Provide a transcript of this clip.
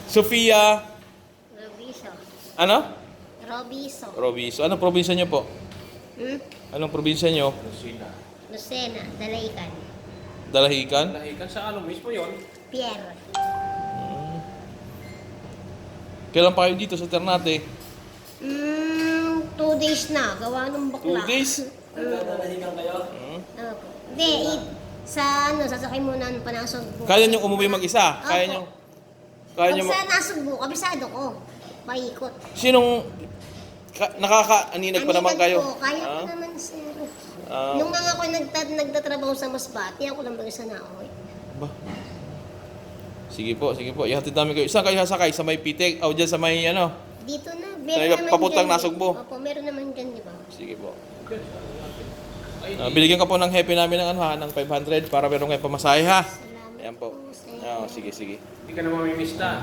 Sofia. Robiso. Ano? Robiso. Robiso. Anong probinsya nyo po? Hmm? Anong probinsya nyo? Lucena. Dalaycan. Dalahican? Lahikan sa ano mismo yon? Pierre. Kailan pa kayo dito sa Ternate? 2 days na. Gawa ng 2 bakla. days? Lahikan kayo? Opo. Hindi, sa sasakay muna ng Panasugbo. Kaya nyo umuwi mag-isa? Kaya nyo? Kaya nyo? Pag sa Nasugbo, kabisado ko. Paikot. Sinong nakaka-aninag pa naman kayo? Ko, kaya ko Ah? naman, sir. Ah, Nung nga ako nagtatrabaho sa Masbate, ako lang mag-isa na ako. ba? Sige po, sige po. Ihatid namin kayo. Saan kayo sasakay? Sa may pitik? O dyan sa may ano? Dito na, Sa meron naman papuntang dyan. Nasugbo? Opo, meron naman dyan, di ba? Sige po. Binigyan ka po ng happy namin ng ano ha, ng 500 para meron kayong pamasahe ha. Salamat Ayan po. sir. Oh, sige, sige. Hindi ka na mamimista.